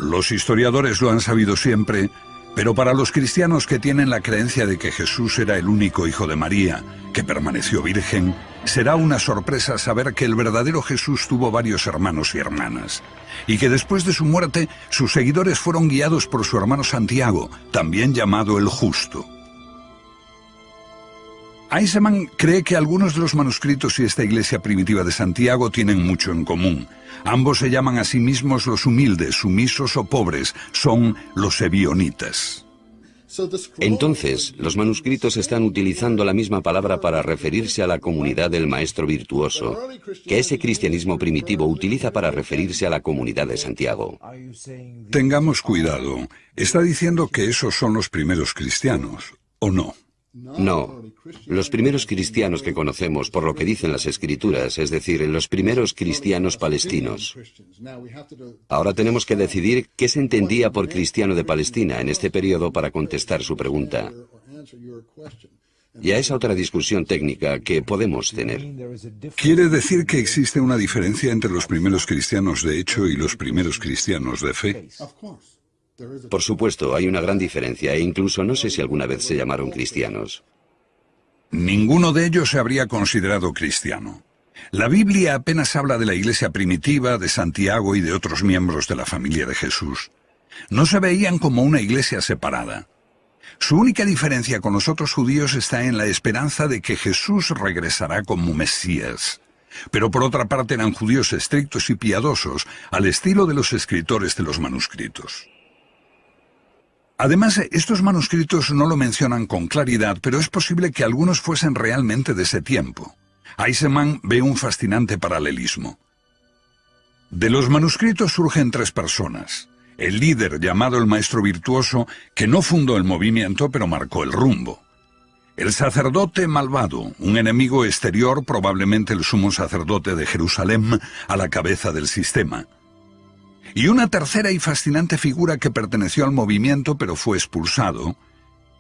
Los historiadores lo han sabido siempre, pero para los cristianos que tienen la creencia de que Jesús era el único hijo de María, que permaneció virgen, será una sorpresa saber que el verdadero Jesús tuvo varios hermanos y hermanas, y que después de su muerte, sus seguidores fueron guiados por su hermano Santiago, también llamado el Justo. Eisenman cree que algunos de los manuscritos y esta iglesia primitiva de Santiago tienen mucho en común. Ambos se llaman a sí mismos los humildes, sumisos o pobres, son los ebionitas. Entonces, los manuscritos están utilizando la misma palabra para referirse a la comunidad del maestro virtuoso, que ese cristianismo primitivo utiliza para referirse a la comunidad de Santiago. Tengamos cuidado. ¿Está diciendo que esos son los primeros cristianos, o no? No, los primeros cristianos que conocemos por lo que dicen las Escrituras, es decir, los primeros cristianos palestinos. Ahora tenemos que decidir qué se entendía por cristiano de Palestina en este periodo para contestar su pregunta. Y a esa otra discusión técnica que podemos tener. ¿Quiere decir que existe una diferencia entre los primeros cristianos de hecho y los primeros cristianos de fe? Por supuesto, hay una gran diferencia e incluso no sé si alguna vez se llamaron cristianos. Ninguno de ellos se habría considerado cristiano. La Biblia apenas habla de la iglesia primitiva, de Santiago y de otros miembros de la familia de Jesús. No se veían como una iglesia separada. Su única diferencia con los otros judíos está en la esperanza de que Jesús regresará como Mesías. Pero por otra parte eran judíos estrictos y piadosos, al estilo de los escritores de los manuscritos. Además, estos manuscritos no lo mencionan con claridad, pero es posible que algunos fuesen realmente de ese tiempo. Eisenman ve un fascinante paralelismo. De los manuscritos surgen tres personas. El líder, llamado el maestro virtuoso, que no fundó el movimiento, pero marcó el rumbo. El sacerdote malvado, un enemigo exterior, probablemente el sumo sacerdote de Jerusalén, a la cabeza del sistema. Y una tercera y fascinante figura que perteneció al movimiento pero fue expulsado,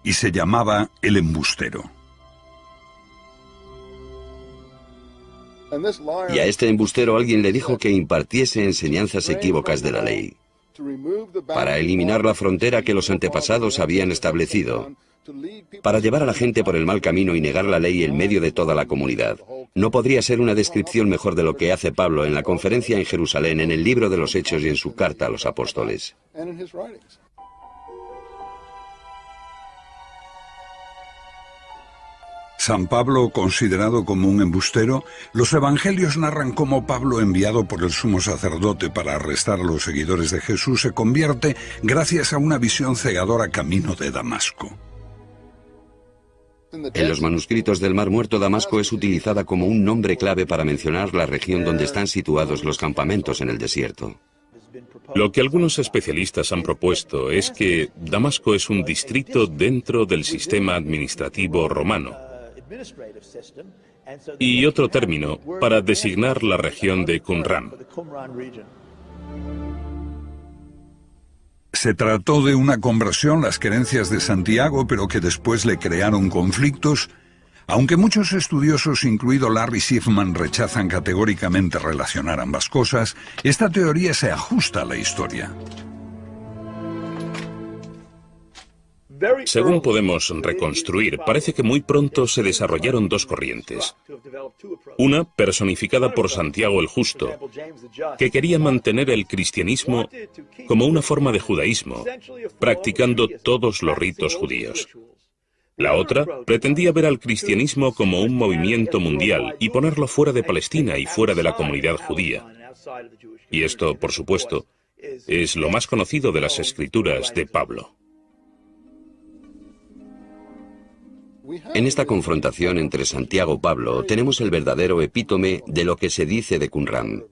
y se llamaba el embustero. Y a este embustero alguien le dijo que impartiese enseñanzas equívocas de la ley, para eliminar la frontera que los antepasados habían establecido, para llevar a la gente por el mal camino y negar la ley en medio de toda la comunidad. No podría ser una descripción mejor de lo que hace Pablo en la conferencia en Jerusalén, en el libro de los Hechos y en su carta a los apóstoles. San Pablo, considerado como un embustero, los evangelios narran cómo Pablo, enviado por el sumo sacerdote para arrestar a los seguidores de Jesús, se convierte gracias a una visión cegadora camino de Damasco. En los manuscritos del Mar Muerto, Damasco es utilizada como un nombre clave para mencionar la región donde están situados los campamentos en el desierto. Lo que algunos especialistas han propuesto es que Damasco es un distrito dentro del sistema administrativo romano y otro término para designar la región de Qumran. Se trató de una conversión, las creencias de Santiago, pero que después le crearon conflictos, aunque muchos estudiosos, incluido Larry Schiffman, rechazan categóricamente relacionar ambas cosas. Esta teoría se ajusta a la historia. Según podemos reconstruir, parece que muy pronto se desarrollaron dos corrientes. Una, personificada por Santiago el Justo, que quería mantener el cristianismo como una forma de judaísmo, practicando todos los ritos judíos. La otra pretendía ver al cristianismo como un movimiento mundial y ponerlo fuera de Palestina y fuera de la comunidad judía. Y esto, por supuesto, es lo más conocido de las escrituras de Pablo. En esta confrontación entre Santiago y Pablo tenemos el verdadero epítome de lo que se dice de Qumran.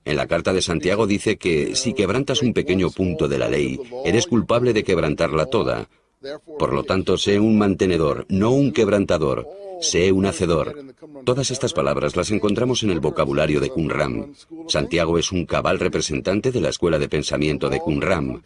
En la carta de Santiago dice que si quebrantas un pequeño punto de la ley, eres culpable de quebrantarla toda. Por lo tanto, sé un mantenedor, no un quebrantador. Sé un hacedor. Todas estas palabras las encontramos en el vocabulario de Qumran. Santiago es un cabal representante de la escuela de pensamiento de Qumran.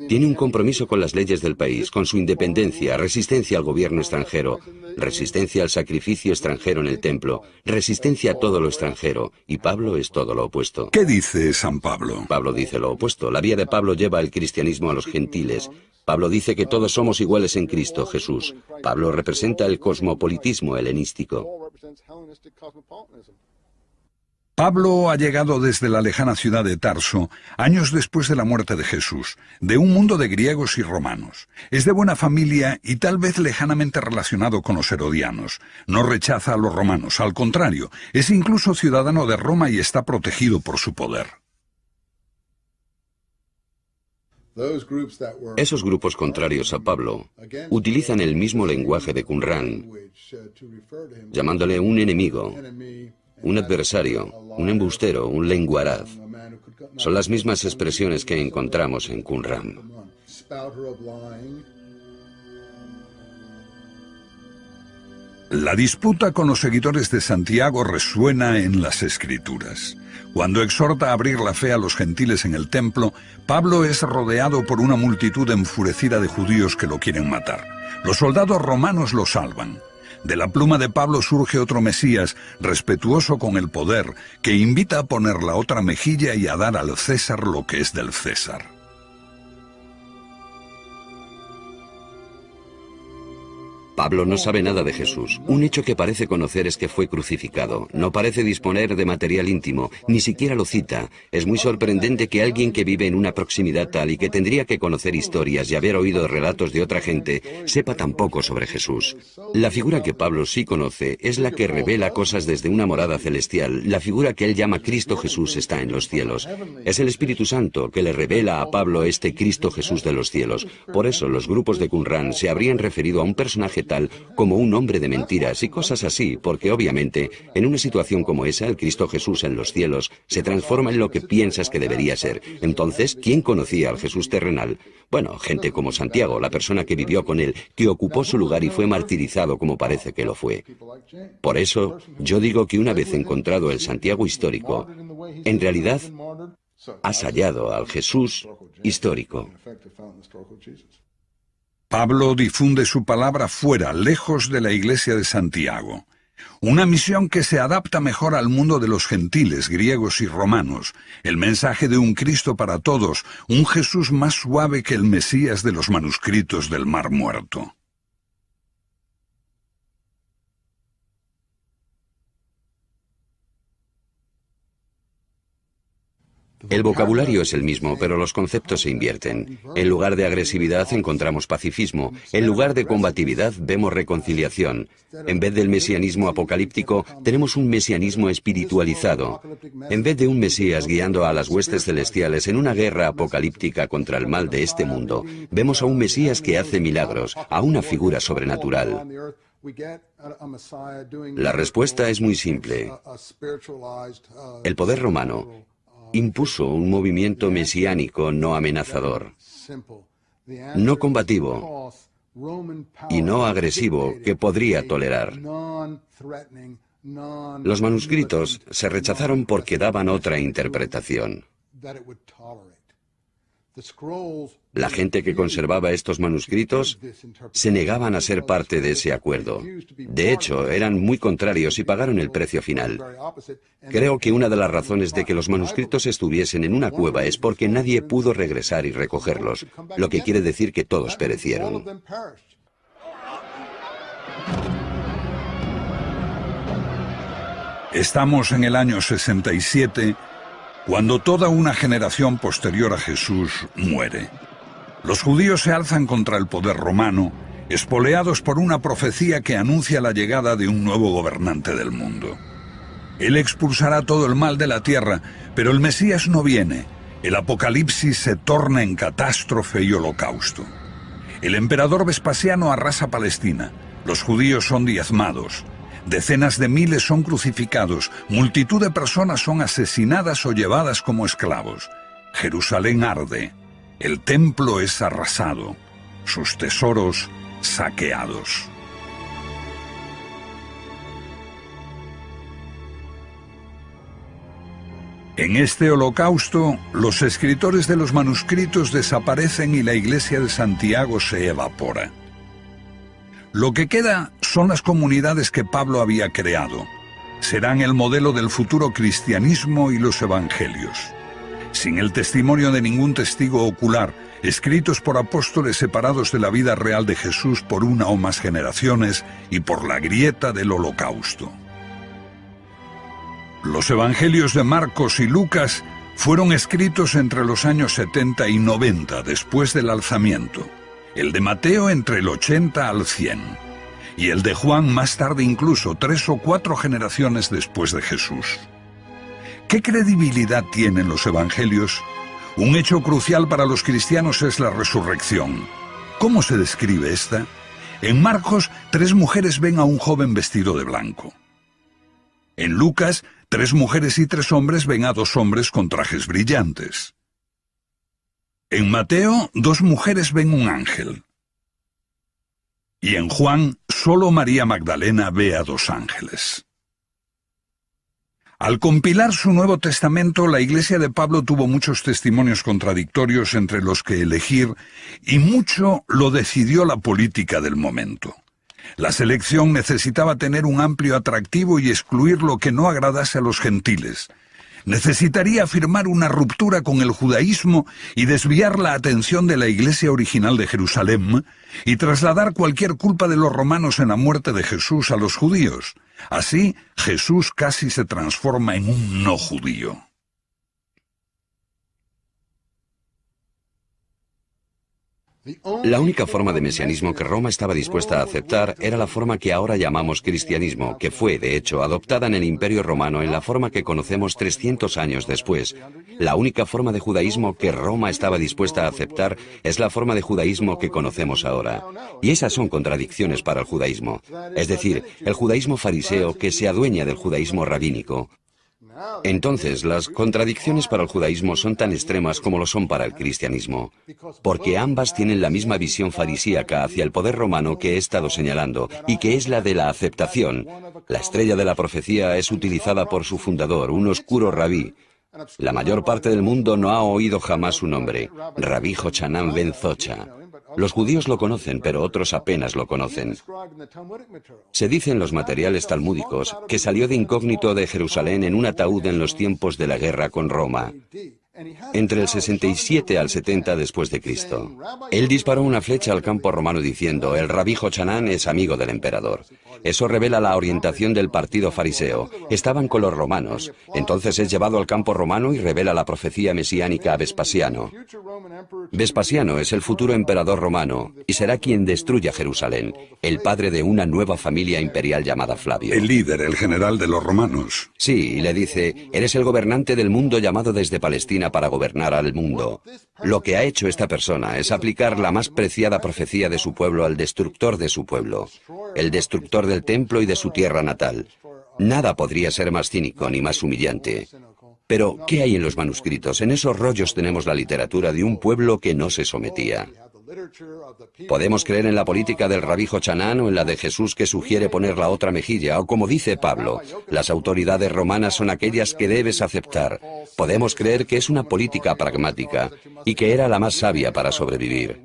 Tiene un compromiso con las leyes del país, con su independencia, resistencia al gobierno extranjero, resistencia al sacrificio extranjero en el templo, resistencia a todo lo extranjero, y Pablo es todo lo opuesto. ¿Qué dice San Pablo? Pablo dice lo opuesto. La vía de Pablo lleva el cristianismo a los gentiles. Pablo dice que todos somos iguales en Cristo Jesús. Pablo representa el cosmopolitismo helenístico. Pablo ha llegado desde la lejana ciudad de Tarso, años después de la muerte de Jesús, de un mundo de griegos y romanos. Es de buena familia y tal vez lejanamente relacionado con los herodianos. No rechaza a los romanos, al contrario, es incluso ciudadano de Roma y está protegido por su poder. Esos grupos contrarios a Pablo utilizan el mismo lenguaje de Qumran, llamándole un enemigo, un adversario, un embustero, un lenguaraz. Son las mismas expresiones que encontramos en Qumran. La disputa con los seguidores de Santiago resuena en las Escrituras. Cuando exhorta a abrir la fe a los gentiles en el templo, Pablo es rodeado por una multitud enfurecida de judíos que lo quieren matar. Los soldados romanos lo salvan. De la pluma de Pablo surge otro Mesías, respetuoso con el poder, que invita a poner la otra mejilla y a dar al César lo que es del César. Pablo no sabe nada de Jesús. Un hecho que parece conocer es que fue crucificado. No parece disponer de material íntimo, ni siquiera lo cita. Es muy sorprendente que alguien que vive en una proximidad tal y que tendría que conocer historias y haber oído relatos de otra gente, sepa tan poco sobre Jesús. La figura que Pablo sí conoce es la que revela cosas desde una morada celestial. La figura que él llama Cristo Jesús está en los cielos. Es el Espíritu Santo que le revela a Pablo este Cristo Jesús de los cielos. Por eso los grupos de Qumran se habrían referido a un personaje tal como un hombre de mentiras y cosas así, porque obviamente en una situación como esa el Cristo Jesús en los cielos se transforma en lo que piensas que debería ser. Entonces, ¿quién conocía al Jesús terrenal? Bueno, gente como Santiago, la persona que vivió con él, que ocupó su lugar y fue martirizado como parece que lo fue. Por eso, yo digo que una vez encontrado el Santiago histórico, en realidad has hallado al Jesús histórico. Pablo difunde su palabra fuera, lejos de la iglesia de Santiago. Una misión que se adapta mejor al mundo de los gentiles, griegos y romanos. El mensaje de un Cristo para todos, un Jesús más suave que el Mesías de los manuscritos del Mar Muerto. El vocabulario es el mismo, pero los conceptos se invierten. En lugar de agresividad encontramos pacifismo. En lugar de combatividad vemos reconciliación. En vez del mesianismo apocalíptico, tenemos un mesianismo espiritualizado. En vez de un Mesías guiando a las huestes celestiales en una guerra apocalíptica contra el mal de este mundo, vemos a un Mesías que hace milagros, a una figura sobrenatural. La respuesta es muy simple. El poder romano impuso un movimiento mesiánico no amenazador, no combativo y no agresivo que podría tolerar. Los manuscritos se rechazaron porque daban otra interpretación. La gente que conservaba estos manuscritos se negaban a ser parte de ese acuerdo. De hecho, eran muy contrarios y pagaron el precio final. Creo que una de las razones de que los manuscritos estuviesen en una cueva es porque nadie pudo regresar y recogerlos, lo que quiere decir que todos perecieron. Estamos en el año 67, cuando toda una generación posterior a Jesús muere. Los judíos se alzan contra el poder romano, espoleados por una profecía que anuncia la llegada de un nuevo gobernante del mundo. Él expulsará todo el mal de la tierra, pero el Mesías no viene. El apocalipsis se torna en catástrofe y holocausto. El emperador Vespasiano arrasa Palestina. Los judíos son diezmados. Decenas de miles son crucificados, multitud de personas son asesinadas o llevadas como esclavos. Jerusalén arde, el templo es arrasado, sus tesoros saqueados. En este holocausto, los escritores de los manuscritos desaparecen y la iglesia de Santiago se evapora. Lo que queda son las comunidades que Pablo había creado. Serán el modelo del futuro cristianismo y los evangelios. Sin el testimonio de ningún testigo ocular, escritos por apóstoles separados de la vida real de Jesús por una o más generaciones y por la grieta del holocausto. Los evangelios de Marcos y Lucas fueron escritos entre los años 70 y 90 después del alzamiento, el de Mateo entre el 80 al 100, y el de Juan más tarde incluso 3 o 4 generaciones después de Jesús. ¿Qué credibilidad tienen los evangelios? Un hecho crucial para los cristianos es la resurrección. ¿Cómo se describe esta? En Marcos, 3 mujeres ven a un joven vestido de blanco. En Lucas, 3 mujeres y 3 hombres ven a 2 hombres con trajes brillantes. En Mateo, 2 mujeres ven un ángel. Y en Juan, solo María Magdalena ve a 2 ángeles. Al compilar su Nuevo Testamento, la Iglesia de Pablo tuvo muchos testimonios contradictorios entre los que elegir, y mucho lo decidió la política del momento. La selección necesitaba tener un amplio atractivo y excluir lo que no agradase a los gentiles. Necesitaría afirmar una ruptura con el judaísmo y desviar la atención de la iglesia original de Jerusalén y trasladar cualquier culpa de los romanos en la muerte de Jesús a los judíos. Así, Jesús casi se transforma en un no judío. La única forma de mesianismo que Roma estaba dispuesta a aceptar era la forma que ahora llamamos cristianismo, que fue, de hecho, adoptada en el Imperio Romano en la forma que conocemos 300 años después. La única forma de judaísmo que Roma estaba dispuesta a aceptar es la forma de judaísmo que conocemos ahora. Y esas son contradicciones para el judaísmo. Es decir, el judaísmo fariseo que se adueña del judaísmo rabínico. Entonces, las contradicciones para el judaísmo son tan extremas como lo son para el cristianismo, porque ambas tienen la misma visión farisíaca hacia el poder romano que he estado señalando, y que es la de la aceptación. La estrella de la profecía es utilizada por su fundador, un oscuro rabí. La mayor parte del mundo no ha oído jamás su nombre, Rabí Jochanan ben Zocha. Los judíos lo conocen, pero otros apenas lo conocen. Se dice en los materiales talmúdicos que salió de incógnito de Jerusalén en un ataúd en los tiempos de la guerra con Roma, entre el 67 al 70 después de Cristo. Él disparó una flecha al campo romano diciendo: el rabí Jochanan es amigo del emperador. Eso revela la orientación del partido fariseo. Estaban con los romanos. Entonces es llevado al campo romano y revela la profecía mesiánica a Vespasiano. Vespasiano es el futuro emperador romano y será quien destruya Jerusalén, el padre de una nueva familia imperial llamada Flavio. El líder, el general de los romanos. Sí, y le dice: eres el gobernante del mundo llamado desde Palestina para gobernar al mundo. Lo que ha hecho esta persona es aplicar la más preciada profecía de su pueblo al destructor de su pueblo, el destructor del templo y de su tierra natal. Nada podría ser más cínico ni más humillante. Pero, ¿qué hay en los manuscritos? En esos rollos tenemos la literatura de un pueblo que no se sometía. Podemos creer en la política del rabí Jochanan o en la de Jesús que sugiere poner la otra mejilla, o como dice Pablo, las autoridades romanas son aquellas que debes aceptar. Podemos creer que es una política pragmática y que era la más sabia para sobrevivir.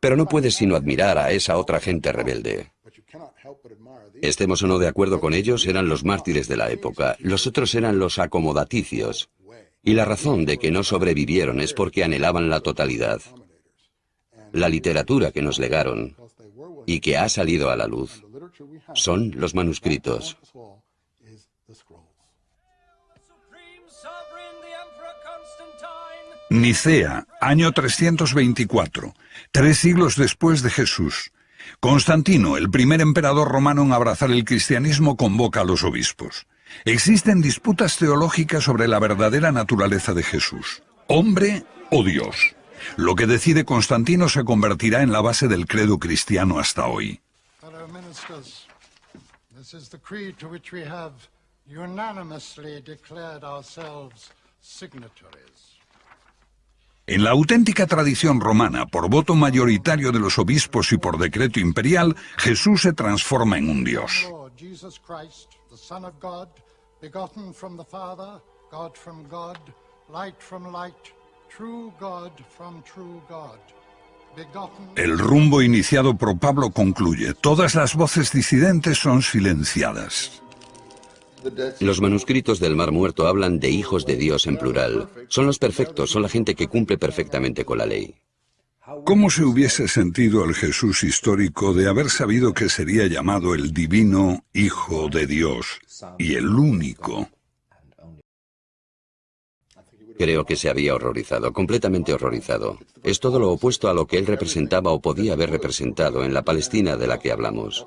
Pero no puedes sino admirar a esa otra gente rebelde. Estemos o no de acuerdo con ellos, eran los mártires de la época, los otros eran los acomodaticios. Y la razón de que no sobrevivieron es porque anhelaban la totalidad. La literatura que nos legaron y que ha salido a la luz son los manuscritos. Nicea, año 324, 3 siglos después de Jesús. Constantino, el primer emperador romano en abrazar el cristianismo, convoca a los obispos. Existen disputas teológicas sobre la verdadera naturaleza de Jesús, hombre o Dios. Lo que decide Constantino se convertirá en la base del credo cristiano hasta hoy. En la auténtica tradición romana, por voto mayoritario de los obispos y por decreto imperial, Jesús se transforma en un Dios. God from God, light from light, true God from true God. El rumbo iniciado por Pablo concluye. Todas las voces disidentes son silenciadas. Los manuscritos del Mar Muerto hablan de hijos de Dios en plural. Son los perfectos, son la gente que cumple perfectamente con la ley. ¿Cómo se hubiese sentido el Jesús histórico de haber sabido que sería llamado el divino Hijo de Dios y el único? Creo que se había horrorizado, completamente horrorizado. Es todo lo opuesto a lo que él representaba o podía haber representado en la Palestina de la que hablamos.